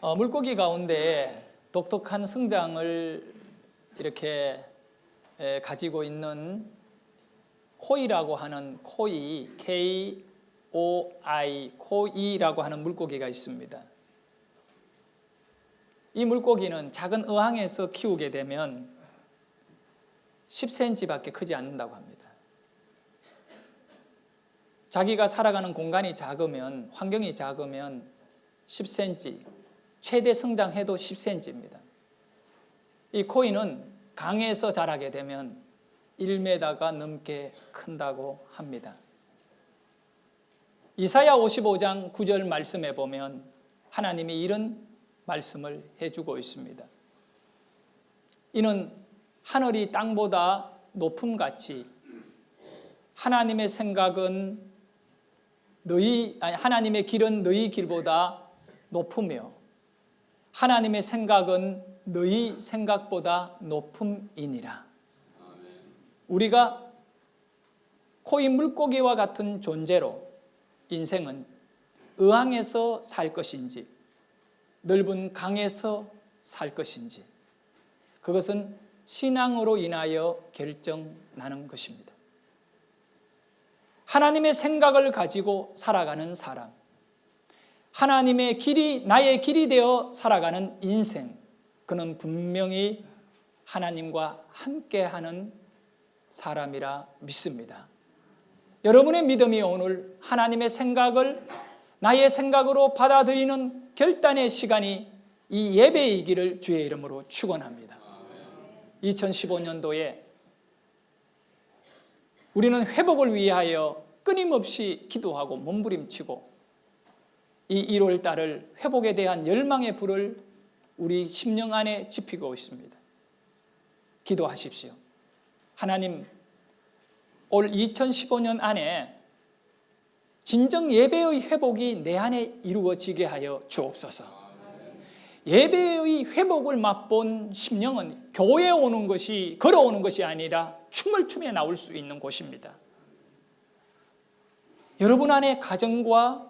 물고기 가운데 독특한 성장을 이렇게 가지고 있는 코이라고 하는 코이, K-O-I, 코이라고 하는 물고기가 있습니다. 이 물고기는 작은 어항에서 키우게 되면 10cm밖에 크지 않는다고 합니다. 자기가 살아가는 공간이 작으면, 환경이 작으면 10cm, 최대 성장해도 10cm입니다. 이 코이는 강에서 자라게 되면 1m가 넘게 큰다고 합니다. 이사야 55장 9절 말씀에 보면 하나님이 이런 말씀을 해주고 있습니다. 이는 하늘이 땅보다 높음같이 하나님의 길은 너희 길보다 높으며 하나님의 생각은 너희 생각보다 높음이니라. 우리가 코이 물고기와 같은 존재로 인생은 어항에서 살 것인지 넓은 강에서 살 것인지 그것은 신앙으로 인하여 결정나는 것입니다. 하나님의 생각을 가지고 살아가는 사람, 하나님의 길이 나의 길이 되어 살아가는 인생, 그는 분명히 하나님과 함께하는 사람이라 믿습니다. 여러분의 믿음이 오늘 하나님의 생각을 나의 생각으로 받아들이는 결단의 시간이 이 예배이기를 주의 이름으로 축원합니다. 2015년도에 우리는 회복을 위하여 끊임없이 기도하고 몸부림치고 이 1월 달을 회복에 대한 열망의 불을 우리 심령 안에 지피고 있습니다. 기도하십시오. 하나님, 올 2015년 안에 진정 예배의 회복이 내 안에 이루어지게 하여 주옵소서. 예배의 회복을 맛본 심령은 교회에 오는 것이, 걸어오는 것이 아니라 춤을 추며 나올 수 있는 곳입니다. 여러분 안에 가정과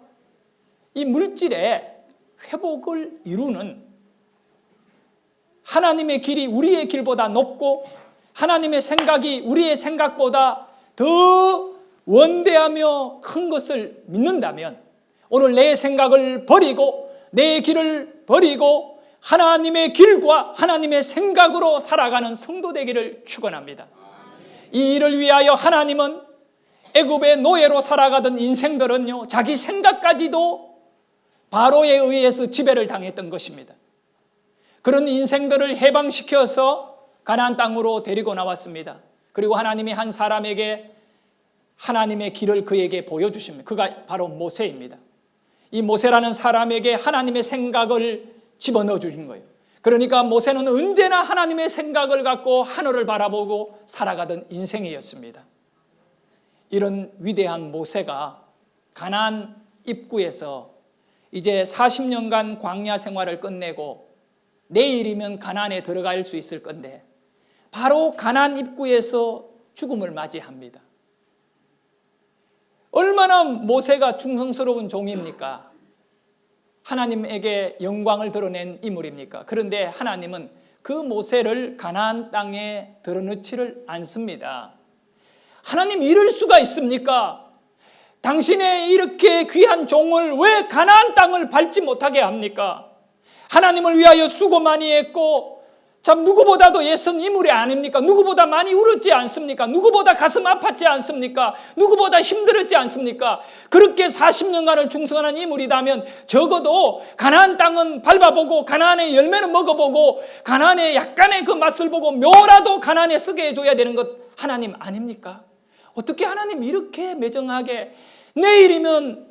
이 물질의 회복을 이루는 하나님의 길이 우리의 길보다 높고 하나님의 생각이 우리의 생각보다 더 원대하며 큰 것을 믿는다면 오늘 내 생각을 버리고 내 길을 버리고 하나님의 길과 하나님의 생각으로 살아가는 성도 되기를 축원합니다. 이 일을 위하여 하나님은 애굽의 노예로 살아가던 인생들은요, 자기 생각까지도 바로에 의해서 지배를 당했던 것입니다. 그런 인생들을 해방시켜서 가나안 땅으로 데리고 나왔습니다. 그리고 하나님이 한 사람에게 하나님의 길을 그에게 보여주십니다. 그가 바로 모세입니다. 이 모세라는 사람에게 하나님의 생각을 집어넣어 주신 거예요. 그러니까 모세는 언제나 하나님의 생각을 갖고 하늘을 바라보고 살아가던 인생이었습니다. 이런 위대한 모세가 가나안 입구에서 이제 40년간 광야 생활을 끝내고 내일이면 가나안에 들어갈 수 있을 건데 바로 가나안 입구에서 죽음을 맞이합니다. 얼마나 모세가 충성스러운 종입니까? 하나님에게 영광을 드러낸 인물입니까? 그런데 하나님은 그 모세를 가나안 땅에 들어넣지를 않습니다. 하나님 이럴 수가 있습니까? 당신의 이렇게 귀한 종을 왜 가나안 땅을 밟지 못하게 합니까? 하나님을 위하여 수고 많이 했고 참 누구보다도 애쓴 인물이 아닙니까? 누구보다 많이 울었지 않습니까? 누구보다 가슴 아팠지 않습니까? 누구보다 힘들었지 않습니까? 그렇게 40년간을 충성하는 인물이라면 적어도 가나안 땅은 밟아보고 가나안의 열매는 먹어보고 가나안의 약간의 그 맛을 보고 묘라도 가나안에 쓰게 해줘야 되는 것 하나님 아닙니까? 어떻게 하나님 이렇게 매정하게 내일이면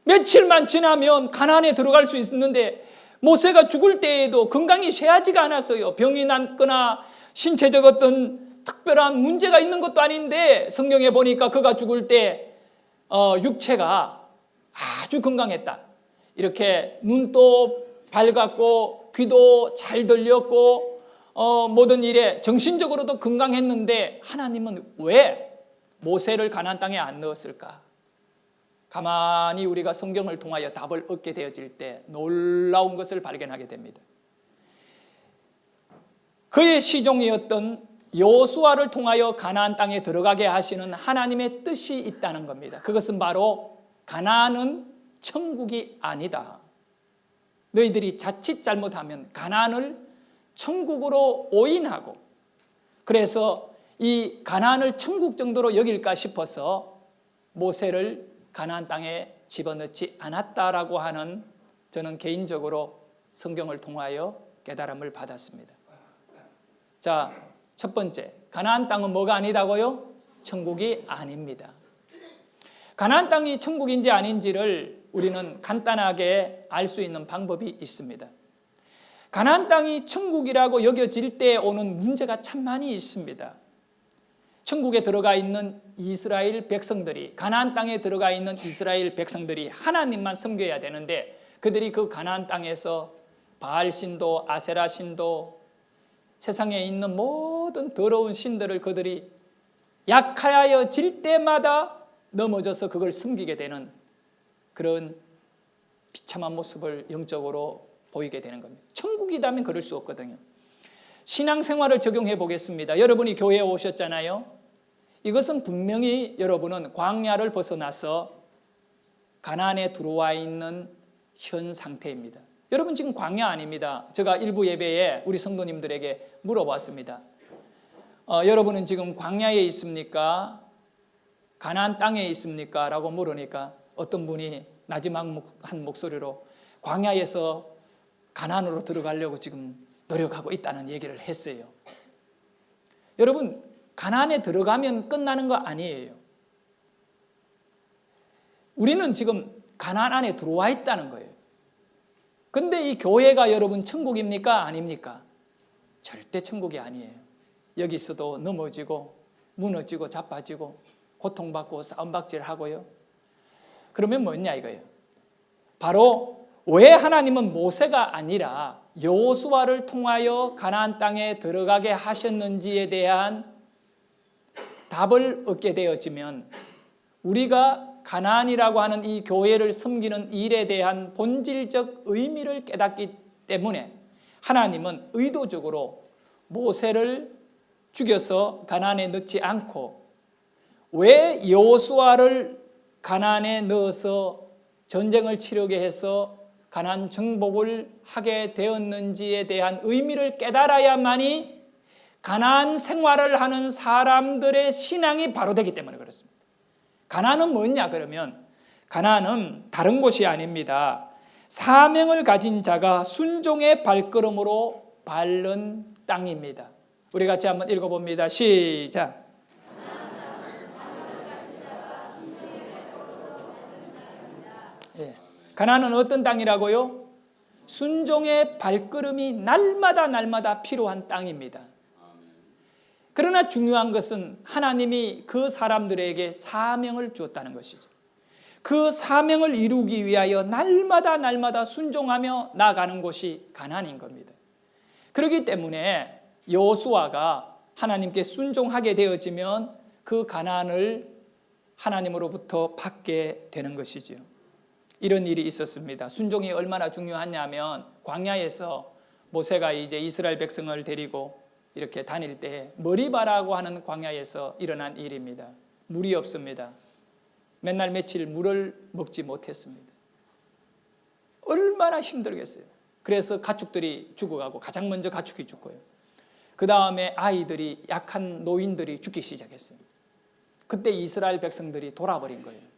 며칠만 지나면 가나안에 들어갈 수 있는데 모세가 죽을 때에도 건강이 쇠하지가 않았어요. 병이 났거나 신체적 어떤 특별한 문제가 있는 것도 아닌데 성경에 보니까 그가 죽을 때 육체가 아주 건강했다. 이렇게 눈도 밝았고 귀도 잘 들렸고 모든 일에 정신적으로도 건강했는데 하나님은 왜 모세를 가나안 땅에 안 넣었을까? 가만히 우리가 성경을 통하여 답을 얻게 되어질 때 놀라운 것을 발견하게 됩니다. 그의 시종이었던 여호수아를 통하여 가나안 땅에 들어가게 하시는 하나님의 뜻이 있다는 겁니다. 그것은 바로 가나안은 천국이 아니다. 너희들이 자칫 잘못하면 가나안을 천국으로 오인하고, 그래서 이 가나안을 천국 정도로 여길까 싶어서 모세를 가나안 땅에 집어넣지 않았다라고 하는, 저는 개인적으로 성경을 통하여 깨달음을 받았습니다. 자, 첫 번째, 가나안 땅은 뭐가 아니다고요? 천국이 아닙니다. 가나안 땅이 천국인지 아닌지를 우리는 간단하게 알 수 있는 방법이 있습니다. 가나안 땅이 천국이라고 여겨질 때 오는 문제가 참 많이 있습니다. 천국에 들어가 있는 이스라엘 백성들이, 가나안 땅에 들어가 있는 이스라엘 백성들이 하나님만 섬겨야 되는데, 그들이 그 가나안 땅에서 바알 신도, 아세라 신도, 세상에 있는 모든 더러운 신들을 그들이 약하여질 때마다 넘어져서 그걸 섬기게 되는 그런 비참한 모습을 영적으로 보이게 되는 겁니다. 천국이라면 그럴 수 없거든요. 신앙생활을 적용해 보겠습니다. 여러분이 교회에 오셨잖아요. 이것은 분명히 여러분은 광야를 벗어나서 가나안에 들어와 있는 현 상태입니다. 여러분 지금 광야 아닙니다. 제가 일부 예배에 우리 성도님들에게 물어봤습니다. 여러분은 지금 광야에 있습니까? 가나안 땅에 있습니까? 라고 물으니까 어떤 분이 나지막한 목소리로 광야에서 가나안으로 들어가려고 지금 노력하고 있다는 얘기를 했어요. 여러분, 가나안에 들어가면 끝나는 거 아니에요. 우리는 지금 가나안 안에 들어와 있다는 거예요. 근데 이 교회가 여러분 천국입니까? 아닙니까? 절대 천국이 아니에요. 여기서도 넘어지고 무너지고 자빠지고 고통받고 싸움박질하고요. 그러면 뭐냐 이거예요. 바로 왜 하나님은 모세가 아니라 여호수아를 통하여 가나안 땅에 들어가게 하셨는지에 대한 답을 얻게 되어지면, 우리가 가나안이라고 하는 이 교회를 섬기는 일에 대한 본질적 의미를 깨닫기 때문에 하나님은 의도적으로 모세를 죽여서 가나안에 넣지 않고, 왜 여호수아를 가나안에 넣어서 전쟁을 치르게 해서 가나안 정복을 하게 되었는지에 대한 의미를 깨달아야만이 가나안 생활을 하는 사람들의 신앙이 바로 되기 때문에 그렇습니다. 가나안은 뭐냐 그러면, 가나안은 다른 곳이 아닙니다. 사명을 가진 자가 순종의 발걸음으로 밟는 땅입니다. 우리 같이 한번 읽어봅니다. 시작. 예. 가나안은 어떤 땅이라고요? 순종의 발걸음이 날마다 필요한 땅입니다. 그러나 중요한 것은 하나님이 그 사람들에게 사명을 주었다는 것이죠. 그 사명을 이루기 위하여 날마다 순종하며 나아가는 곳이 가나안인 겁니다. 그렇기 때문에 여호수아가 하나님께 순종하게 되어지면 그 가나안을 하나님으로부터 받게 되는 것이죠. 이런 일이 있었습니다. 순종이 얼마나 중요하냐면, 광야에서 모세가 이제 이스라엘 백성을 데리고 이렇게 다닐 때 머리바라고 하는 광야에서 일어난 일입니다. 물이 없습니다. 맨날 며칠 물을 먹지 못했습니다. 얼마나 힘들겠어요. 그래서 가축들이 죽어가고, 가장 먼저 가축이 죽고요. 그 다음에 아이들이, 약한 노인들이 죽기 시작했어요. 그때 이스라엘 백성들이 돌아버린 거예요.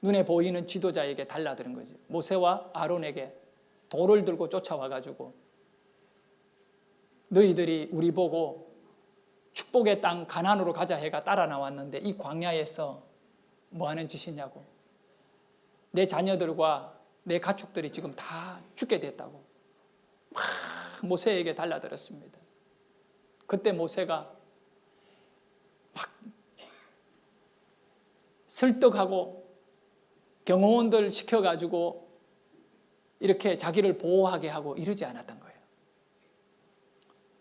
눈에 보이는 지도자에게 달라드는 거죠. 모세와 아론에게 돌을 들고 쫓아와가지고, 너희들이 우리 보고 축복의 땅 가나안으로 가자 해가 따라 나왔는데 이 광야에서 뭐 하는 짓이냐고, 내 자녀들과 내 가축들이 지금 다 죽게 됐다고 막 모세에게 달라들었습니다. 그때 모세가 막 설득하고 경호원들 시켜가지고 이렇게 자기를 보호하게 하고 이러지 않았던 거예요.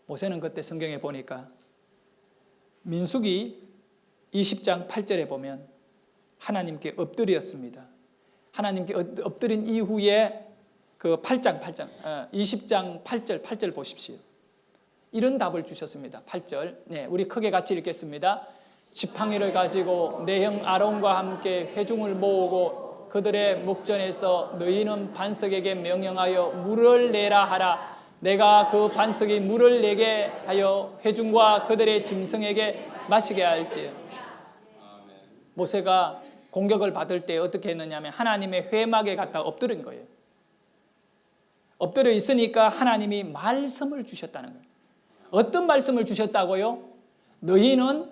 모세는 그때 성경에 보니까 민수기 20장 8절에 보면 하나님께 엎드렸습니다. 하나님께 엎드린 이후에 그 20장 8절 보십시오. 이런 답을 주셨습니다. 8절. 네, 우리 크게 같이 읽겠습니다. 지팡이를 가지고 내 형 아론과 함께 회중을 모으고 그들의 목전에서 너희는 반석에게 명령하여 물을 내라 하라. 내가 그 반석이 물을 내게 하여 회중과 그들의 짐승에게 마시게 할지요. 모세가 공격을 받을 때 어떻게 했느냐면 하나님의 회막에 갔다 엎드린 거예요. 엎드려 있으니까 하나님이 말씀을 주셨다는 거예요. 어떤 말씀을 주셨다고요? 너희는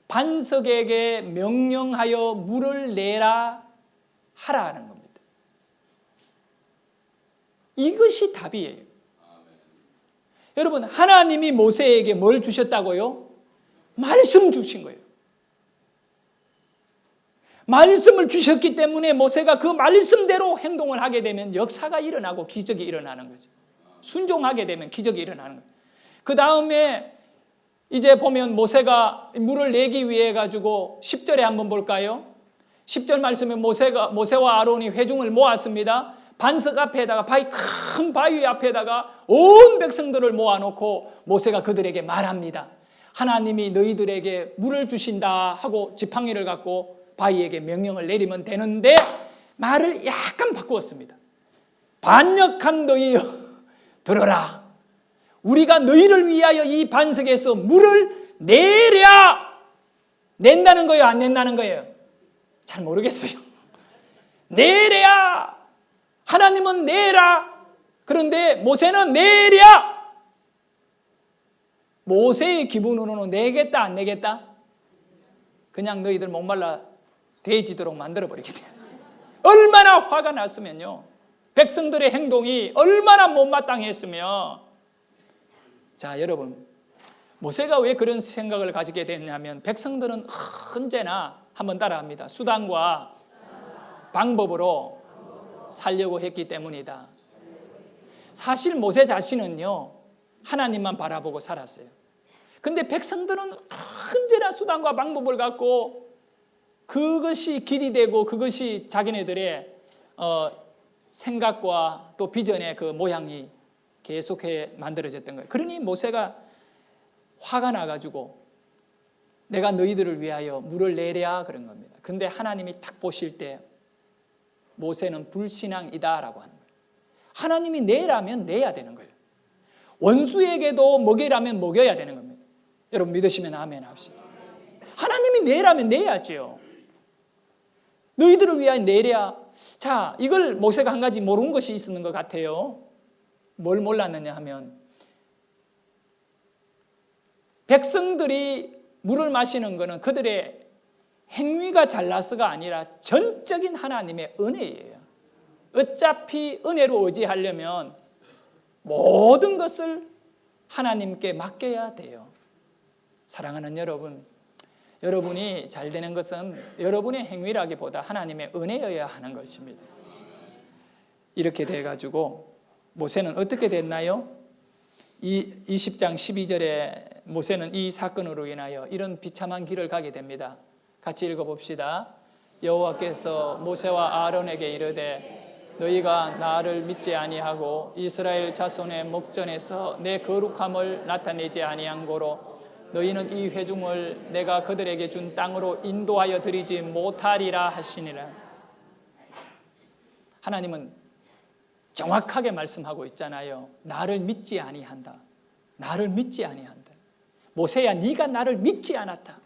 반석에게 명령하여 물을 내라 하라는 겁니다. 이것이 답이에요. 여러분, 하나님이 모세에게 뭘 주셨다고요? 말씀 주신 거예요. 말씀을 주셨기 때문에 모세가 그 말씀대로 행동을 하게 되면 역사가 일어나고 기적이 일어나는 거죠. 순종하게 되면 기적이 일어나는 거예요. 그 다음에 이제 보면 모세가 물을 내기 위해 가지고 10절에 한번 볼까요? 10절 말씀에 모세와 아론이 회중을 모았습니다. 반석 앞에다가 큰 바위 앞에다가 온 백성들을 모아놓고 모세가 그들에게 말합니다. 하나님이 너희들에게 물을 주신다 하고 지팡이를 갖고 바위에게 명령을 내리면 되는데 말을 약간 바꾸었습니다. 반역한 너희여 들어라. 우리가 너희를 위하여 이 반석에서 물을 내랴. 낸다는 거예요, 안 낸다는 거예요? 잘 모르겠어요. 내랴. 하나님은 내라. 그런데 모세는 내랴. 모세의 기분으로는 내겠다 안 내겠다? 그냥 너희들 목말라 돼지도록 만들어버리게 돼요. 얼마나 화가 났으면요. 백성들의 행동이 얼마나 못마땅했으며. 자, 여러분, 모세가 왜 그런 생각을 가지게 됐냐면 백성들은 언제나 한번 따라합니다. 수단과 방법으로 살려고 했기 때문이다. 사실 모세 자신은요, 하나님만 바라보고 살았어요. 근데 백성들은 언제나 수단과 방법을 갖고 그것이 길이 되고 그것이 자기네들의 생각과 또 비전의 그 모양이 계속해 만들어졌던 거예요. 그러니 모세가 화가 나가지고 내가 너희들을 위하여 물을 내랴 그런 겁니다. 근데 하나님이 딱 보실 때 모세는 불신앙이다라고 하는 거예요. 하나님이 내라면 내야 되는 거예요. 원수에게도 먹이라면 먹여야 되는 겁니다. 여러분 믿으시면 아멘 합시다. 하나님이 내라면 내야죠. 너희들을 위하여 내랴. 자, 이걸 모세가 한 가지 모르는 것이 있는 것 같아요. 뭘 몰랐느냐 하면 백성들이 물을 마시는 것은 그들의 행위가 잘나서가 아니라 전적인 하나님의 은혜예요. 어차피 은혜로 의지하려면 모든 것을 하나님께 맡겨야 돼요. 사랑하는 여러분, 여러분이 잘 되는 것은 여러분의 행위라기보다 하나님의 은혜여야 하는 것입니다. 이렇게 돼가지고 모세는 어떻게 됐나요? 20장 12절에 모세는 이 사건으로 인하여 이런 비참한 길을 가게 됩니다. 같이 읽어봅시다. 여호와께서 모세와 아론에게 이르되 너희가 나를 믿지 아니하고 이스라엘 자손의 목전에서 내 거룩함을 나타내지 아니한 고로 너희는 이 회중을 내가 그들에게 준 땅으로 인도하여 드리지 못하리라 하시니라. 하나님은 정확하게 말씀하고 있잖아요. 나를 믿지 아니한다. 나를 믿지 아니한다. 모세야, 네가 나를 믿지 않았다.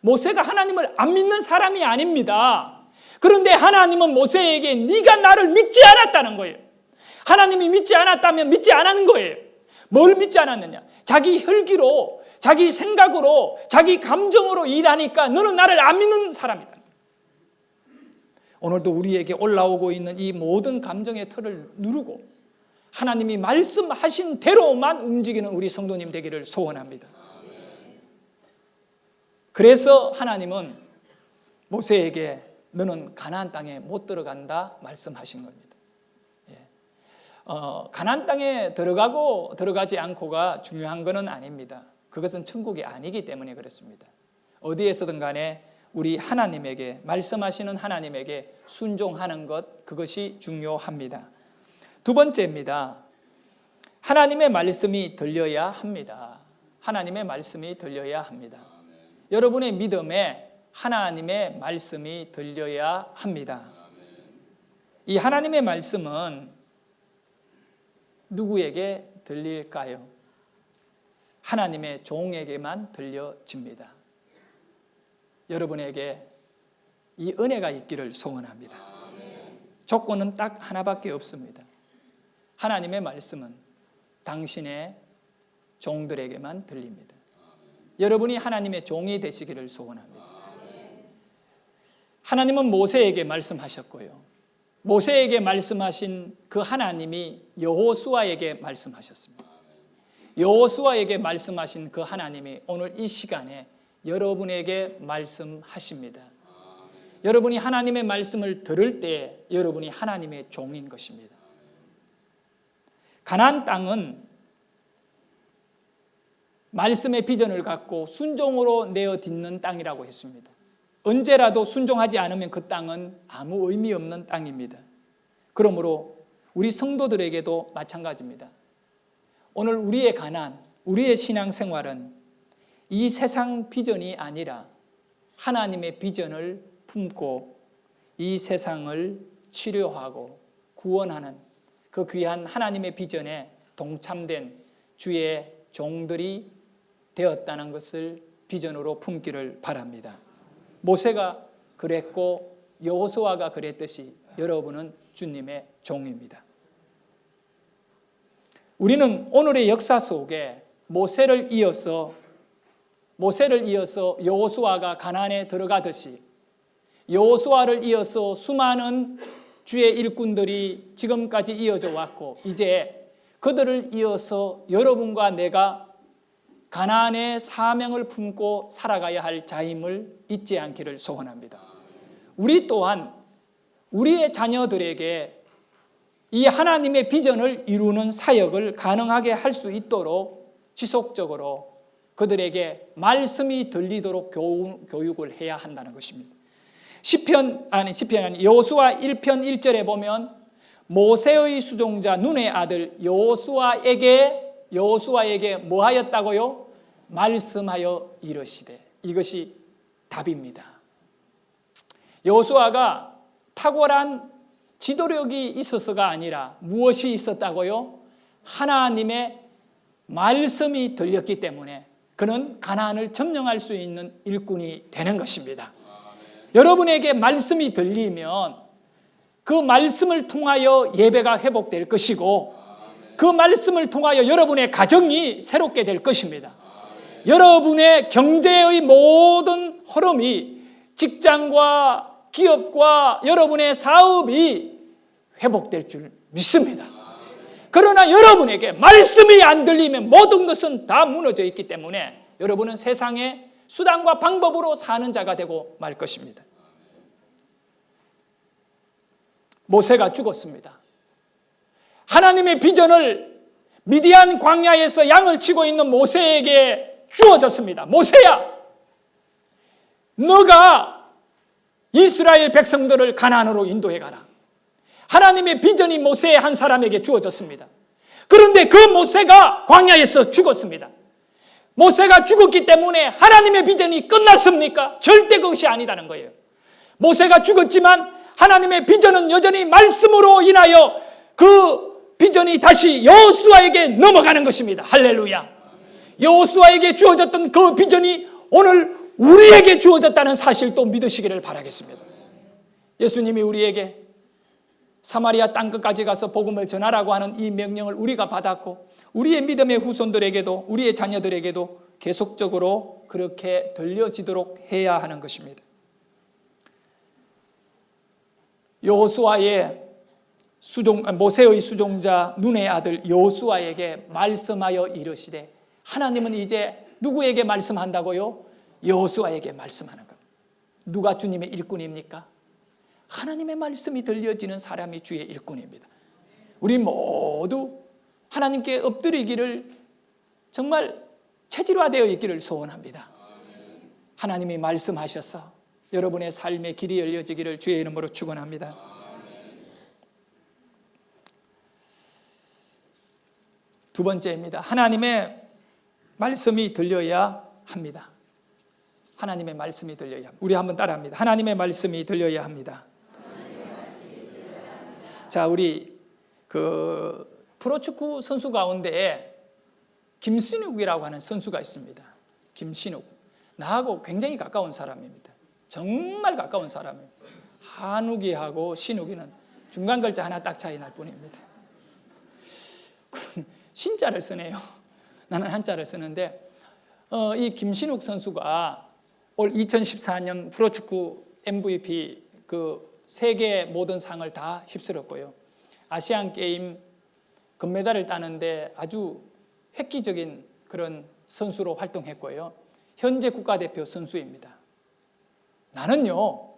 모세가 하나님을 안 믿는 사람이 아닙니다. 그런데 하나님은 모세에게 네가 나를 믿지 않았다는 거예요. 하나님이 믿지 않았다면 믿지 않은 거예요. 뭘 믿지 않았느냐? 자기 혈기로, 자기 생각으로, 자기 감정으로 일하니까 너는 나를 안 믿는 사람이다. 오늘도 우리에게 올라오고 있는 이 모든 감정의 틀을 누르고 하나님이 말씀하신 대로만 움직이는 우리 성도님 되기를 소원합니다. 그래서 하나님은 모세에게 너는 가나안 땅에 못 들어간다 말씀하신 겁니다. 가나안 땅에 들어가고 들어가지 않고가 중요한 것은 아닙니다. 그것은 천국이 아니기 때문에 그렇습니다. 어디에서든 간에 우리 하나님에게, 말씀하시는 하나님에게 순종하는 것, 그것이 중요합니다. 두 번째입니다. 하나님의 말씀이 들려야 합니다. 하나님의 말씀이 들려야 합니다. 여러분의 믿음에 하나님의 말씀이 들려야 합니다. 이 하나님의 말씀은 누구에게 들릴까요? 하나님의 종에게만 들려집니다. 여러분에게 이 은혜가 있기를 소원합니다. 조건은 딱 하나밖에 없습니다. 하나님의 말씀은 당신의 종들에게만 들립니다. 여러분이 하나님의 종이 되시기를 소원합니다. 하나님은 모세에게 말씀하셨고요. 모세에게 말씀하신 그 하나님이 여호수아에게 말씀하셨습니다. 여호수아에게 말씀하신 그 하나님이 오늘 이 시간에 여러분에게 말씀하십니다. 여러분이 하나님의 말씀을 들을 때 여러분이 하나님의 종인 것입니다. 가나안 땅은 말씀의 비전을 갖고 순종으로 내어딛는 땅이라고 했습니다. 언제라도 순종하지 않으면 그 땅은 아무 의미 없는 땅입니다. 그러므로 우리 성도들에게도 마찬가지입니다. 오늘 우리의 가나안, 우리의 신앙생활은 이 세상 비전이 아니라 하나님의 비전을 품고 이 세상을 치료하고 구원하는 그 귀한 하나님의 비전에 동참된 주의 종들이 되었다는 것을 비전으로 품기를 바랍니다. 모세가 그랬고 여호수아가 그랬듯이 여러분은 주님의 종입니다. 우리는 오늘의 역사 속에 모세를 이어서 여호수아가 가나안에 들어가듯이 여호수아를 이어서 수많은 주의 일꾼들이 지금까지 이어져 왔고 이제 그들을 이어서 여러분과 내가 가나안의 사명을 품고 살아가야 할 자임을 잊지 않기를 소원합니다. 우리 또한 우리의 자녀들에게 이 하나님의 비전을 이루는 사역을 가능하게 할 수 있도록 지속적으로 그들에게 말씀이 들리도록 교육을 해야 한다는 것입니다. 여호수아 1편 1절에 보면 모세의 수종자 눈의 아들 여호수아에게 뭐 하였다고요? 말씀하여 이르시되. 이것이 답입니다. 여호수아가 탁월한 지도력이 있어서가 아니라 무엇이 있었다고요? 하나님의 말씀이 들렸기 때문에 그는 가나안을 점령할 수 있는 일꾼이 되는 것입니다. 여러분에게 말씀이 들리면 그 말씀을 통하여 예배가 회복될 것이고 그 말씀을 통하여 여러분의 가정이 새롭게 될 것입니다. 여러분의 경제의 모든 흐름이 직장과 기업과 여러분의 사업이 회복될 줄 믿습니다. 그러나 여러분에게 말씀이 안 들리면 모든 것은 다 무너져 있기 때문에 여러분은 세상의 수단과 방법으로 사는 자가 되고 말 것입니다. 모세가 죽었습니다. 하나님의 비전을 미디안 광야에서 양을 치고 있는 모세에게 주어졌습니다. 모세야, 너가 이스라엘 백성들을 가나안으로 인도해 가라. 하나님의 비전이 모세의 한 사람에게 주어졌습니다. 그런데 그 모세가 광야에서 죽었습니다. 모세가 죽었기 때문에 하나님의 비전이 끝났습니까? 절대 그것이 아니다는 거예요. 모세가 죽었지만 하나님의 비전은 여전히 말씀으로 인하여 그 비전이 다시 여호수아에게 넘어가는 것입니다. 할렐루야. 여호수아에게 주어졌던 그 비전이 오늘 우리에게 주어졌다는 사실도 믿으시기를 바라겠습니다. 예수님이 우리에게 사마리아 땅끝까지 가서 복음을 전하라고 하는 이 명령을 우리가 받았고 우리의 믿음의 후손들에게도 우리의 자녀들에게도 계속적으로 그렇게 들려지도록 해야 하는 것입니다. 모세의 수종자 눈의 아들 여호수아에게 말씀하여 이르시되. 하나님은 이제 누구에게 말씀한다고요? 여호수아에게 말씀하는 겁니다. 누가 주님의 일꾼입니까? 하나님의 말씀이 들려지는 사람이 주의 일꾼입니다. 우리 모두 하나님께 엎드리기를 정말 체질화되어 있기를 소원합니다. 하나님이 말씀하셔서 여러분의 삶의 길이 열려지기를 주의 이름으로 축원합니다. 두 번째입니다. 하나님의 말씀이 들려야 합니다. 하나님의 말씀이 들려야 합니다. 우리 한번 따라합니다. 하나님의 말씀이 들려야 합니다. 자, 우리 프로축구 선수 가운데 김신욱이라고 하는 선수가 있습니다. 김신욱. 나하고 굉장히 가까운 사람입니다. 정말 가까운 사람입니다. 한욱이하고 신욱이는 중간 글자 하나 딱 차이 날 뿐입니다. 신자를 쓰네요. 나는 한자를 쓰는데 이 김신욱 선수가 올 2014년 프로축구 MVP 세계 모든 상을 다 휩쓸었고요. 아시안 게임 금메달을 따는데 아주 획기적인 그런 선수로 활동했고요. 현재 국가대표 선수입니다. 나는요,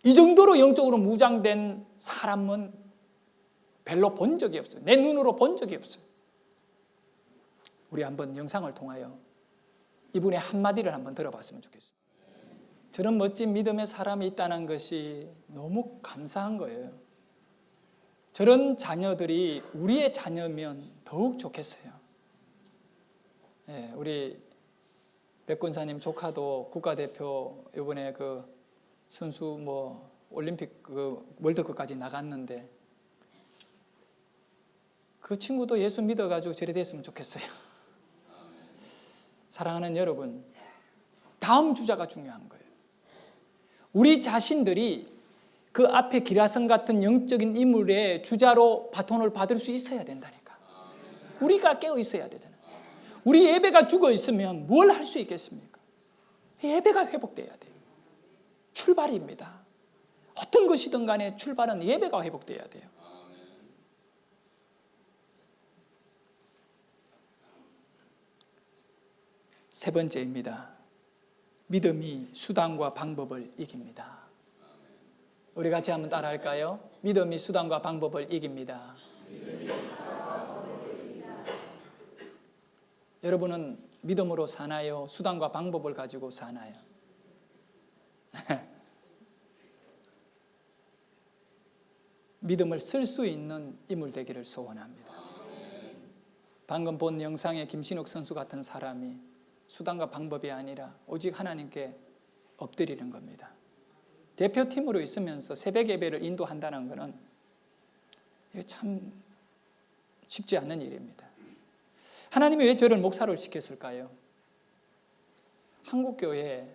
이 정도로 영적으로 무장된 사람은 별로 본 적이 없어요. 내 눈으로 본 적이 없어요. 우리 한번 영상을 통하여 이분의 한마디를 한번 들어봤으면 좋겠습니다. 저런 멋진 믿음의 사람이 있다는 것이 너무 감사한 거예요. 저런 자녀들이 우리의 자녀면 더욱 좋겠어요. 네, 우리 백군사님 조카도 국가대표 이번에 선수 올림픽 월드컵까지 나갔는데 그 친구도 예수 믿어가지고 저래 됐으면 좋겠어요. 사랑하는 여러분, 다음 주자가 중요한 거예요. 우리 자신들이 그 앞에 기라성 같은 영적인 인물의 주자로 바톤을 받을 수 있어야 된다니까. 우리가 깨어 있어야 되잖아요. 우리 예배가 죽어 있으면 뭘 할 수 있겠습니까? 예배가 회복돼야 돼요. 출발입니다. 어떤 것이든 간에 출발은 예배가 회복돼야 돼요. 세 번째입니다. 믿음이 수단과 방법을 이깁니다. 우리 같이 한번 따라할까요? 믿음이 수단과 방법을 이깁니다. 여러분은 믿음으로 사나요? 수단과 방법을 가지고 사나요? 믿음을 쓸 수 있는 인물 되기를 소원합니다. 방금 본 영상의 김신욱 선수 같은 사람이 수단과 방법이 아니라 오직 하나님께 엎드리는 겁니다. 대표팀으로 있으면서 새벽 예배를 인도한다는 것은 참 쉽지 않은 일입니다. 하나님이 왜 저를 목사를 시켰을까요? 한국교회에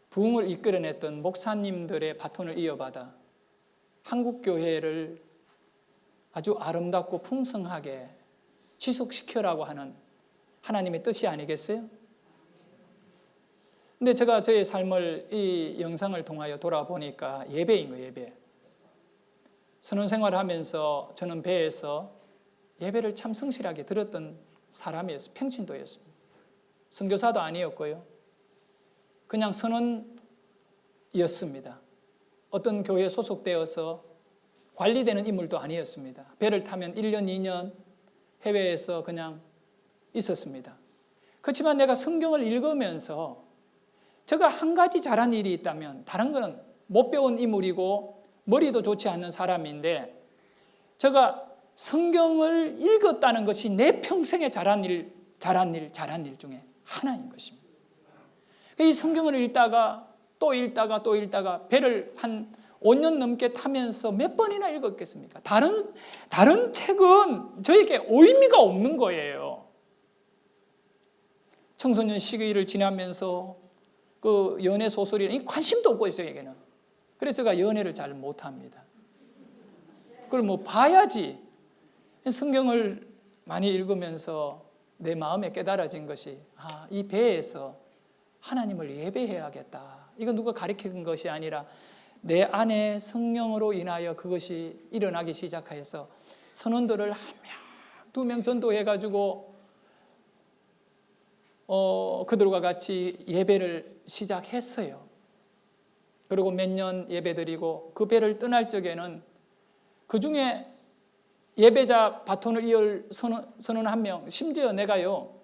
부흥을 이끌어냈던 목사님들의 바톤을 이어받아 한국교회를 아주 아름답고 풍성하게 지속시켜라고 하는 하나님의 뜻이 아니겠어요? 근데 제가 저의 삶을 이 영상을 통하여 돌아보니까 예배인 거예요, 예배. 선원생활을 하면서 저는 배에서 예배를 참 성실하게 들었던 사람이었어요. 평신도였습니다. 선교사도 아니었고요. 그냥 선원이었습니다. 어떤 교회에 소속되어서 관리되는 인물도 아니었습니다. 배를 타면 1년, 2년 해외에서 그냥 있었습니다. 그렇지만 내가 성경을 읽으면서 제가 한 가지 잘한 일이 있다면 다른 거는 못 배운 인물이고 머리도 좋지 않는 사람인데 제가 성경을 읽었다는 것이 내 평생에 잘한 일 중에 하나인 것입니다. 이 성경을 읽다가 또 읽다가 배를 한 5년 넘게 타면서 몇 번이나 읽었겠습니까? 다른 책은 저에게 의미가 없는 거예요. 청소년 시기를 지나면서 그 연애 소설이 관심도 없고 저에게는. 그래서 제가 연애를 잘 못합니다. 그걸 봐야지. 성경을 많이 읽으면서 내 마음에 깨달아진 것이 이 배에서 하나님을 예배해야겠다. 이거 누가 가르친 것이 아니라 내 안에 성령으로 인하여 그것이 일어나기 시작해서 선원들을 1명, 2명 전도해가지고 그들과 같이 예배를 시작했어요. 그리고 몇 년 예배드리고 그 배를 떠날 적에는 그 중에 예배자 바톤을 이을 선원 1명, 심지어 내가요,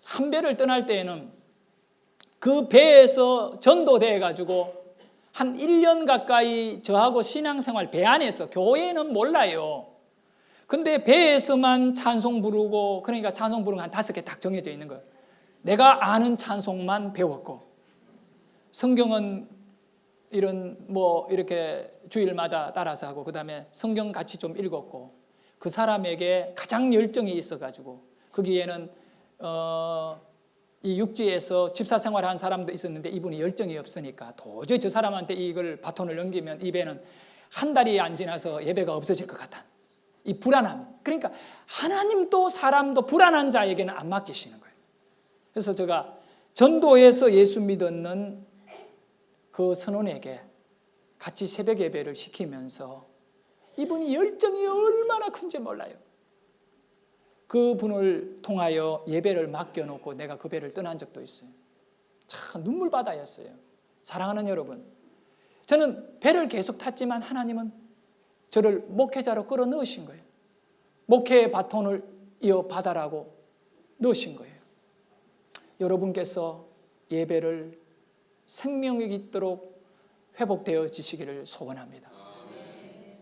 한 배를 떠날 때에는 그 배에서 전도돼 가지고 한 1년 가까이 저하고 신앙생활 배 안에서, 교회는 몰라요. 근데 배에서만 찬송 부르고, 그러니까 찬송 부르는 한 5개 딱 정해져 있는 거예요. 내가 아는 찬송만 배웠고, 성경은 이런 이렇게 주일마다 따라서 하고, 그 다음에 성경 같이 좀 읽었고, 그 사람에게 가장 열정이 있어가지고, 거기에는 이 육지에서 집사 생활한 사람도 있었는데 이분이 열정이 없으니까 도저히 저 사람한테 이걸 바톤을 넘기면 이 배는 한 달이 안 지나서 예배가 없어질 것 같아. 이 불안함. 그러니까 하나님도 사람도 불안한 자에게는 안 맡기시는 거예요. 그래서 제가 전도에서 예수 믿었는 그 선원에게 같이 새벽 예배를 시키면서 이분이 열정이 얼마나 큰지 몰라요. 그분을 통하여 예배를 맡겨놓고 내가 그 배를 떠난 적도 있어요. 참 눈물바다였어요. 사랑하는 여러분, 저는 배를 계속 탔지만 하나님은 저를 목회자로 끌어넣으신 거예요. 목회의 바톤을 이어받아라고 넣으신 거예요. 여러분께서 예배를 생명이 있도록 회복되어지시기를 소원합니다.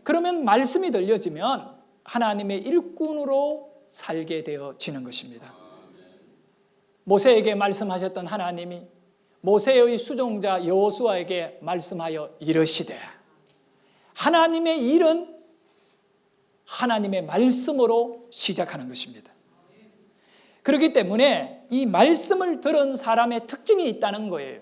그러면 말씀이 들려지면 하나님의 일꾼으로 살게 되어지는 것입니다. 모세에게 말씀하셨던 하나님이 모세의 수종자 여호수아에게 말씀하여 이르시되, 하나님의 일은 하나님의 말씀으로 시작하는 것입니다. 그렇기 때문에 이 말씀을 들은 사람의 특징이 있다는 거예요.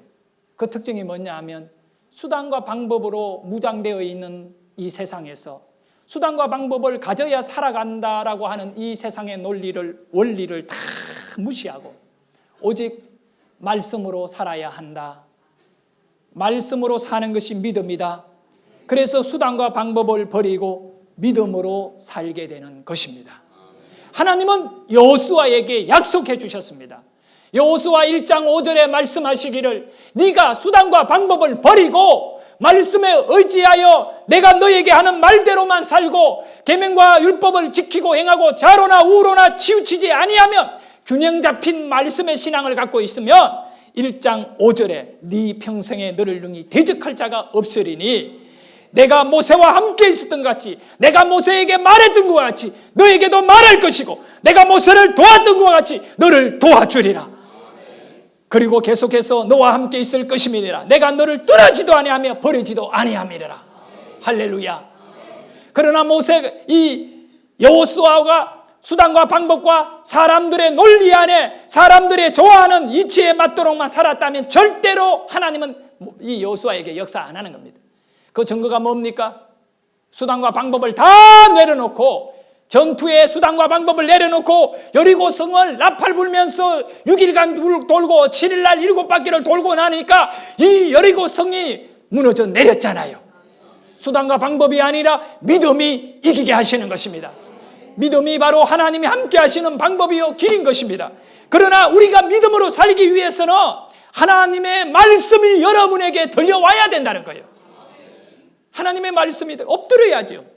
그 특징이 뭐냐 하면, 수단과 방법으로 무장되어 있는 이 세상에서 수단과 방법을 가져야 살아간다라고 하는 이 세상의 원리를 다 무시하고 오직 말씀으로 살아야 한다. 말씀으로 사는 것이 믿음이다. 그래서 수단과 방법을 버리고 믿음으로 살게 되는 것입니다. 하나님은 여호수아에게 약속해 주셨습니다. 여호수아 1장 5절에 말씀하시기를, 네가 수단과 방법을 버리고 말씀에 의지하여 내가 너에게 하는 말대로만 살고 계명과 율법을 지키고 행하고 좌로나 우로나 치우치지 아니하면, 균형 잡힌 말씀의 신앙을 갖고 있으면 1장 5절에 네 평생에 너를 능히 대적할 자가 없으리니, 내가 모세와 함께 있었던 것 같이, 내가 모세에게 말했던 것 같이 너에게도 말할 것이고, 내가 모세를 도왔던 것 같이 너를 도와주리라. 그리고 계속해서 너와 함께 있을 것임이니라. 내가 너를 떠나지도 아니하며 버리지도 아니함이라. 할렐루야. 그러나 이 여호수아가 수단과 방법과 사람들의 논리 안에 사람들의 좋아하는 이치에 맞도록만 살았다면 절대로 하나님은 이 여호수아에게 역사 안 하는 겁니다. 그 증거가 뭡니까? 수단과 방법을 다 내려놓고, 전투의 수단과 방법을 내려놓고 여리고성을 나팔 불면서 6일간 돌고 7일날 7바퀴를 돌고 나니까 이 여리고성이 무너져 내렸잖아요. 수단과 방법이 아니라 믿음이 이기게 하시는 것입니다. 믿음이 바로 하나님이 함께 하시는 방법이요 길인 것입니다. 그러나 우리가 믿음으로 살기 위해서는 하나님의 말씀이 여러분에게 들려와야 된다는 거예요. 하나님의 말씀이 엎드려야죠.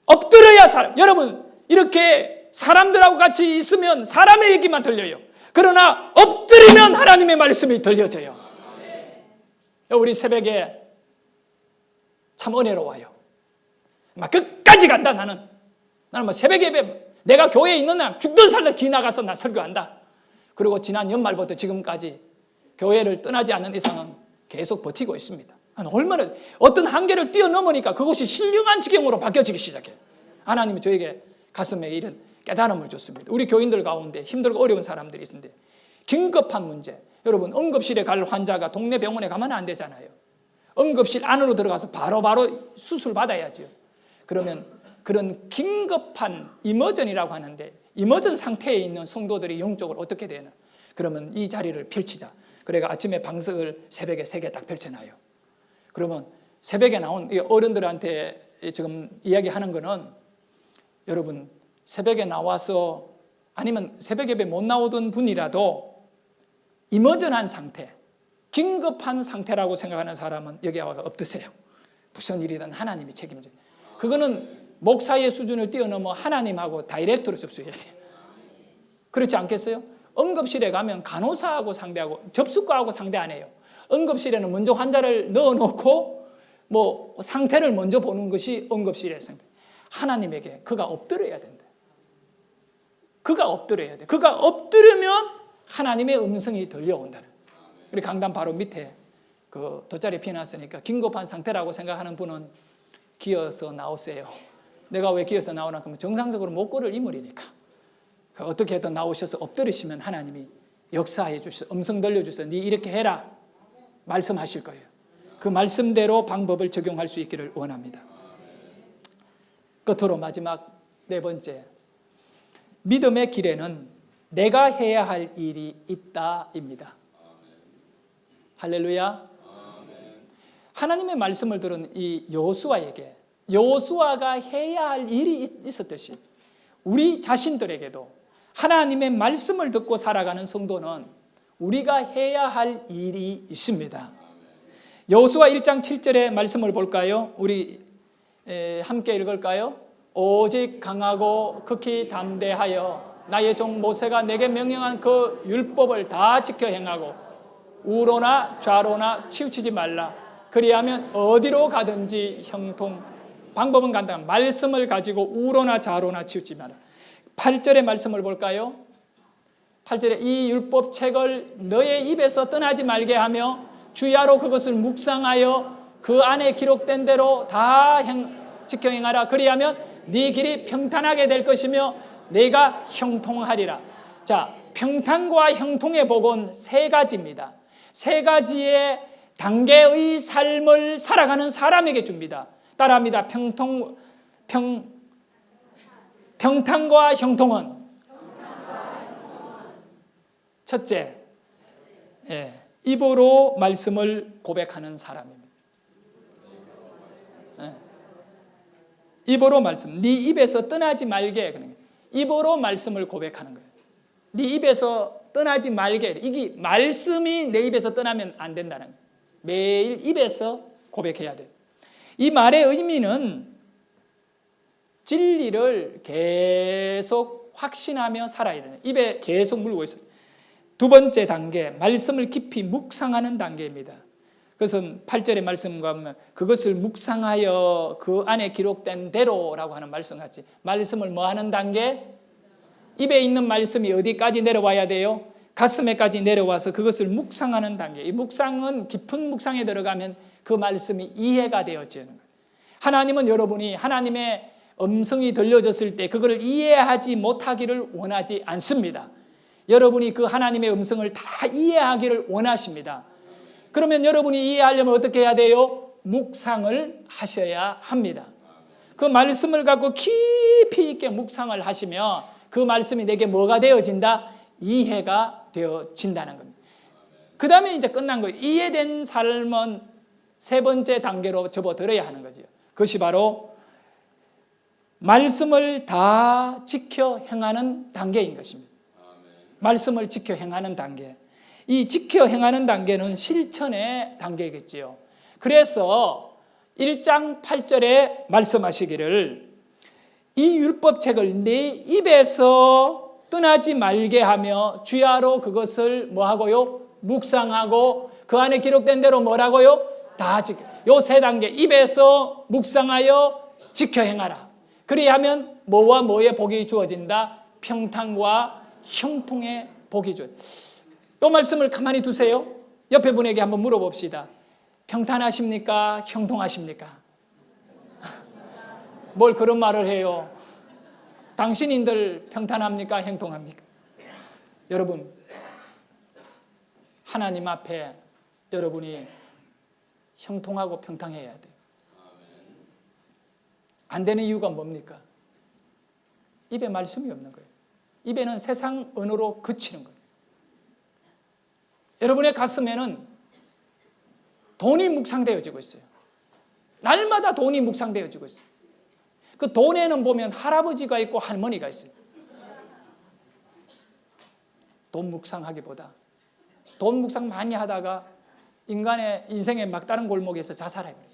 엎드려야 여러분, 이렇게 사람들하고 같이 있으면 사람의 얘기만 들려요. 그러나 엎드리면 하나님의 말씀이 들려져요. 우리 새벽에 참 은혜로워요. 막 끝까지 간다. 나는 뭐 새벽 예배, 내가 교회에 있는 날 죽든 살든 기 나가서 나 설교한다. 그리고 지난 연말부터 지금까지 교회를 떠나지 않는 이상은 계속 버티고 있습니다. 얼마나 어떤 한계를 뛰어넘으니까 그것이 신령한 지경으로 바뀌어지기 시작해요. 하나님이 저에게 가슴에 이런 깨달음을 줬습니다. 우리 교인들 가운데 힘들고 어려운 사람들이 있는데 긴급한 문제, 여러분 응급실에 갈 환자가 동네 병원에 가면 안 되잖아요. 응급실 안으로 들어가서 바로바로 수술 받아야죠. 그러면 그런 긴급한 이머전이라고 하는데, 이머전 상태에 있는 성도들이 영적으로 어떻게 되나? 그러면 이 자리를 펼치자. 그래가 아침에 방석을 새벽에 3개 딱 펼쳐놔요. 그러면 새벽에 나온 어른들한테 지금 이야기하는 거는, 여러분 새벽에 나와서 아니면 새벽 예배 못 나오던 분이라도 이머전한 상태, 긴급한 상태라고 생각하는 사람은 여기 와가 엎드세요. 무슨 일이든 하나님이 책임져요. 그거는 목사의 수준을 뛰어넘어 하나님하고 다이렉트로 접수해야 돼요. 그렇지 않겠어요? 응급실에 가면 간호사하고 상대하고 접수과하고 상대 안 해요. 응급실에는 먼저 환자를 넣어놓고 뭐 상태를 먼저 보는 것이 응급실의 상태. 하나님에게 그가 엎드려야 된다. 그가 엎드려야 돼. 그가 엎드리면 하나님의 음성이 들려온다. 우리 강단 바로 밑에 그 돗자리 피해놨으니까 긴급한 상태라고 생각하는 분은 기어서 나오세요. 내가 왜 기어서 나오나 그러면 정상적으로 못 걸을 인물이니까 어떻게든 나오셔서 엎드리시면 하나님이 역사해 주셔서 음성 들려주셔서 네 이렇게 해라 말씀하실 거예요. 그 말씀대로 방법을 적용할 수 있기를 원합니다. 끝으로 마지막 네 번째, 믿음의 길에는 내가 해야 할 일이 있다입니다. 할렐루야. 하나님의 말씀을 들은 이 여호수아에게 여호수아가 해야 할 일이 있었듯이 우리 자신들에게도 하나님의 말씀을 듣고 살아가는 성도는 우리가 해야 할 일이 있습니다. 여호수아 1장 7절의 말씀을 볼까요? 우리 함께 읽을까요? 오직 강하고 극히 담대하여 나의 종 모세가 내게 명령한 그 율법을 다 지켜 행하고 우로나 좌로나 치우치지 말라. 그리하면 어디로 가든지 형통. 방법은 간단한 말씀을 가지고 우로나 좌로나 치우치지 마라. 8절의 말씀을 볼까요? 8절에 이 율법책을 너의 입에서 떠나지 말게 하며 주야로 그것을 묵상하여 그 안에 기록된 대로 다 지켜 행하라. 그리하면 네 길이 평탄하게 될 것이며 내가 형통하리라. 자, 평탄과 형통의 복은 세 가지입니다. 세 가지의 단계의 삶을 살아가는 사람에게 줍니다. 따라합니다. 평탄과 형통은 첫째, 입으로 말씀을 고백하는 사람입니다. 입으로 말씀, 네 입에서 떠나지 말게. 입으로 말씀을 고백하는 거예요. 네 입에서 떠나지 말게. 이게 말씀이 내 입에서 떠나면 안 된다는 거예요. 매일 입에서 고백해야 돼요. 이 말의 의미는 진리를 계속 확신하며 살아야 돼요. 입에 계속 물고 있어요. 두 번째 단계, 말씀을 깊이 묵상하는 단계입니다. 그것은 8절의 말씀과 보면 그것을 묵상하여 그 안에 기록된 대로라고 하는 말씀 같이 말씀을 뭐 하는 단계? 입에 있는 말씀이 어디까지 내려와야 돼요? 가슴에까지 내려와서 그것을 묵상하는 단계. 이 묵상은 깊은 묵상에 들어가면 그 말씀이 이해가 되어지는 거예요. 하나님은 여러분이 하나님의 음성이 들려졌을 때 그것을 이해하지 못하기를 원하지 않습니다. 여러분이 그 하나님의 음성을 다 이해하기를 원하십니다. 그러면 여러분이 이해하려면 어떻게 해야 돼요? 묵상을 하셔야 합니다. 그 말씀을 갖고 깊이 있게 묵상을 하시면 그 말씀이 내게 뭐가 되어진다? 이해가 되어진다는 겁니다. 그 다음에 이제 끝난 거예요. 이해된 삶은 세 번째 단계로 접어들어야 하는 거죠. 그것이 바로 말씀을 다 지켜 행하는 단계인 것입니다. 말씀을 지켜 행하는 단계. 이 지켜 행하는 단계는 실천의 단계겠지요. 그래서 1장 8절에 말씀하시기를 이 율법책을 네 입에서 떠나지 말게 하며 주야로 그것을 뭐하고요? 묵상하고 그 안에 기록된 대로 뭐라고요? 다 지켜. 요 세 단계 입에서 묵상하여 지켜 행하라. 그리하면 뭐와 뭐의 복이 주어진다? 평탄과 형통의 복이 주어진다. 이 말씀을 가만히 두세요. 옆에 분에게 한번 물어봅시다. 평탄하십니까? 형통하십니까? 뭘 그런 말을 해요? 당신인들 평탄합니까? 형통합니까? 여러분, 하나님 앞에 여러분이 형통하고 평탄해야 돼요. 안 되는 이유가 뭡니까? 입에 말씀이 없는 거예요. 입에는 세상 언어로 그치는 거예요. 여러분의 가슴에는 돈이 묵상되어지고 있어요. 날마다 돈이 묵상되어지고 있어요. 그 돈에는 보면 할아버지가 있고 할머니가 있어요. 돈 묵상하기보다 돈 묵상 많이 하다가 인간의 인생의 막다른 골목에서 자살해버려요.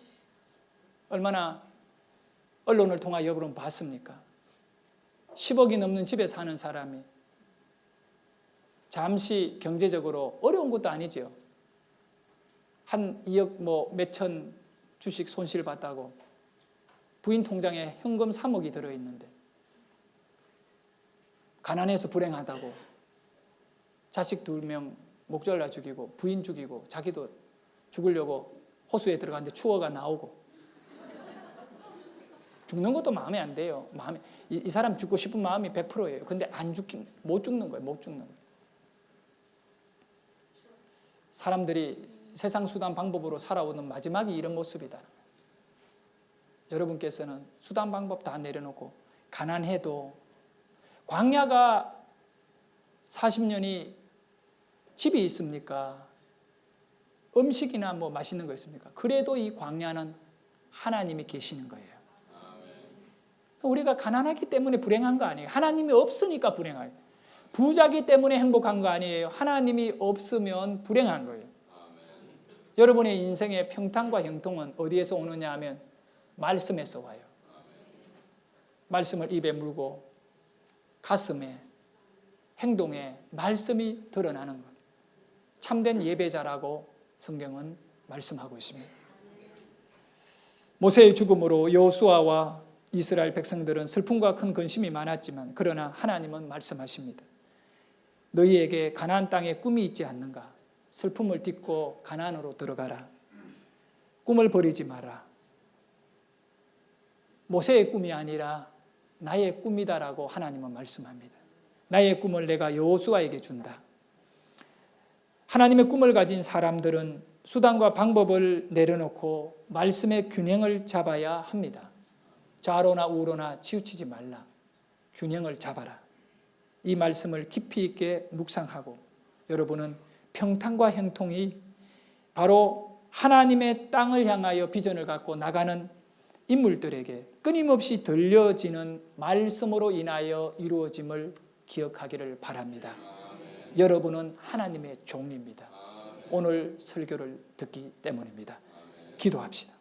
얼마나 언론을 통하여 여러분 봤습니까? 10억이 넘는 집에 사는 사람이 잠시 경제적으로 어려운 것도 아니죠. 한 2억 뭐 몇천 주식 손실 봤다고 부인 통장에 현금 3억이 들어있는데 가난해서 불행하다고 자식 2명 목 잘라 죽이고 부인 죽이고 자기도 죽으려고 호수에 들어갔는데 추워가 나오고 죽는 것도 마음에 안 돼요. 이 사람 죽고 싶은 마음이 100%예요. 근데 못 죽는 거예요. 못 죽는 거예요. 사람들이 세상 수단 방법으로 살아오는 마지막이 이런 모습이다. 여러분께서는 수단 방법 다 내려놓고 가난해도 광야가 40년이 집이 있습니까? 음식이나 뭐 맛있는 거 있습니까? 그래도 이 광야는 하나님이 계시는 거예요. 우리가 가난하기 때문에 불행한 거 아니에요. 하나님이 없으니까 불행해요. 부자기 때문에 행복한 거 아니에요. 하나님이 없으면 불행한 거예요. 여러분의 인생의 평탄과 형통은 어디에서 오느냐 하면 말씀에서 와요. 말씀을 입에 물고 가슴에 행동에 말씀이 드러나는 것. 참된 예배자라고 성경은 말씀하고 있습니다. 모세의 죽음으로 여호수아와 이스라엘 백성들은 슬픔과 큰 근심이 많았지만 그러나 하나님은 말씀하십니다. 너희에게 가나안 땅에 꿈이 있지 않는가? 슬픔을 딛고 가나안으로 들어가라. 꿈을 버리지 마라. 모세의 꿈이 아니라 나의 꿈이다라고 하나님은 말씀합니다. 나의 꿈을 내가 여호수아에게 준다. 하나님의 꿈을 가진 사람들은 수단과 방법을 내려놓고 말씀의 균형을 잡아야 합니다. 좌로나 우로나 치우치지 말라. 균형을 잡아라. 이 말씀을 깊이 있게 묵상하고 여러분은 평탄과 형통이 바로 하나님의 땅을 향하여 비전을 갖고 나가는 인물들에게 끊임없이 들려지는 말씀으로 인하여 이루어짐을 기억하기를 바랍니다. 여러분은 하나님의 종입니다. 오늘 설교를 듣기 때문입니다. 기도합시다.